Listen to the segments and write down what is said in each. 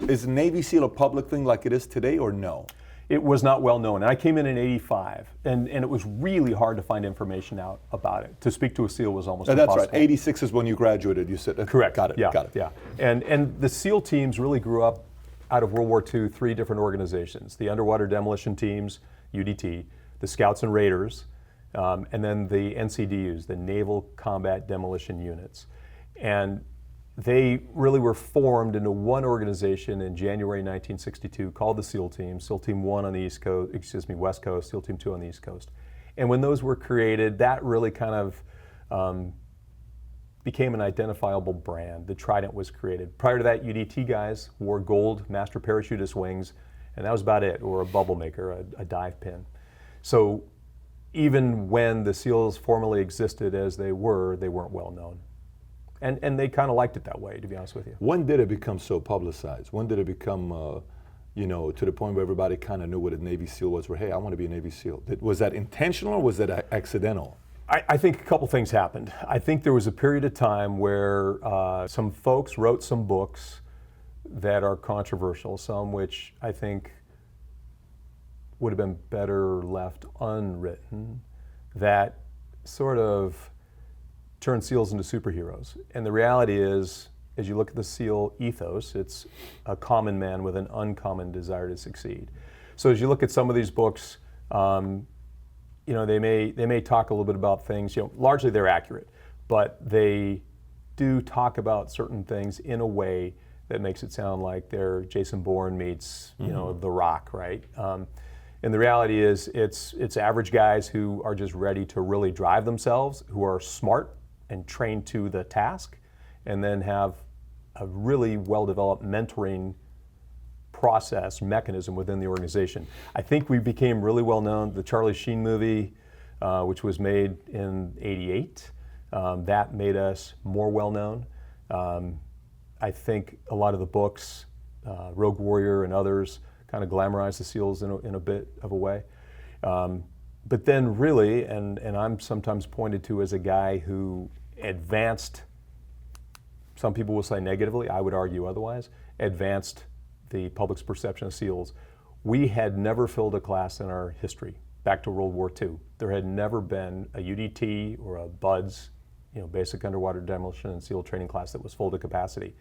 Is Navy SEAL a public thing like it is today, or no? It was not well known. And I came in '85, and it was really hard to find information out about it. To speak to a SEAL was almost impossible. That's right. '86 is when you graduated, you said. Correct. Got it. Yeah. Got it. Yeah. And the SEAL teams really grew up out of World War II, 3 different organizations: the Underwater Demolition Teams, UDT, the Scouts and Raiders, and then the NCDUs, the Naval Combat Demolition Units. And they really were formed into one organization in January 1962 called the SEAL Team. SEAL Team 1 on the West Coast, SEAL Team 2 on the East Coast. And when those were created, that really kind of became an identifiable brand. The Trident was created. Prior to that, UDT guys wore gold Master Parachutist wings, and that was about it, or a bubble maker, a dive pin. So even when the SEALs formally existed as they weren't well known. And they kind of liked it that way, to be honest with you. When did it become so publicized? When did it become, to the point where everybody kind of knew what a Navy SEAL was, where, hey, I want to be a Navy SEAL? Was that intentional or was that accidental? I think a couple things happened. I think there was a period of time where some folks wrote some books that are controversial, some which I think would have been better left unwritten, that sort of turn SEALs into superheroes. And the reality is, as you look at the SEAL ethos, it's a common man with an uncommon desire to succeed. So as you look at some of these books, they may talk a little bit about things, largely they're accurate, but they do talk about certain things in a way that makes it sound like they're Jason Bourne meets, The Rock, right? And the reality is, it's average guys who are just ready to really drive themselves, who are smart and trained to the task, and then have a really well-developed mentoring process, mechanism within the organization. I think we became really well known. The Charlie Sheen movie, which was made in '88, that made us more well known. I think a lot of the books, Rogue Warrior and others, kind of glamorized the SEALs in a bit of a way. But then really, and I'm sometimes pointed to as a guy who advanced, some people will say negatively, I would argue otherwise, advanced the public's perception of SEALs. We had never filled a class in our history, back to World War II. There had never been a UDT or a BUDS, basic underwater demolition and SEAL training class that was full to capacity.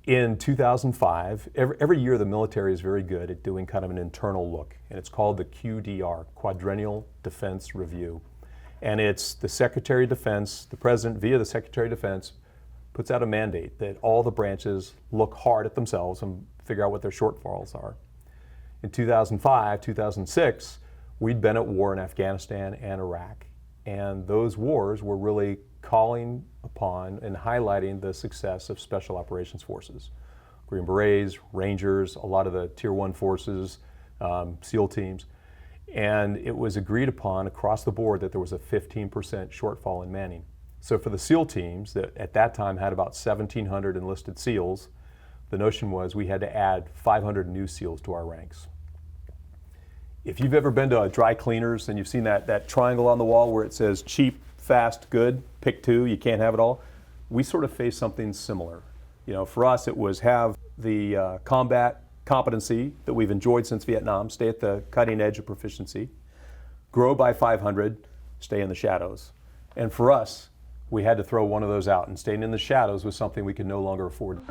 In 2005, every year the military is very good at doing kind of an internal look, and it's called the QDR, Quadrennial Defense Review. And it's the Secretary of Defense, the President via the Secretary of Defense, puts out a mandate that all the branches look hard at themselves and figure out what their shortfalls are. In 2005, 2006, we'd been at war in Afghanistan and Iraq, and those wars were really calling upon and highlighting the success of Special Operations Forces. Green Berets, Rangers, a lot of the Tier 1 forces, SEAL teams. And it was agreed upon across the board that there was a 15% shortfall in manning. So for the SEAL teams that at that time had about 1,700 enlisted SEALs, the notion was we had to add 500 new SEALs to our ranks. If you've ever been to a dry cleaners and you've seen that triangle on the wall where it says cheap, fast, good, pick 2, you can't have it all, we sort of face something similar. For us it was have the combat competency that we've enjoyed since Vietnam, stay at the cutting edge of proficiency, grow by 500, stay in the shadows. And for us, we had to throw one of those out, and staying in the shadows was something we could no longer afford.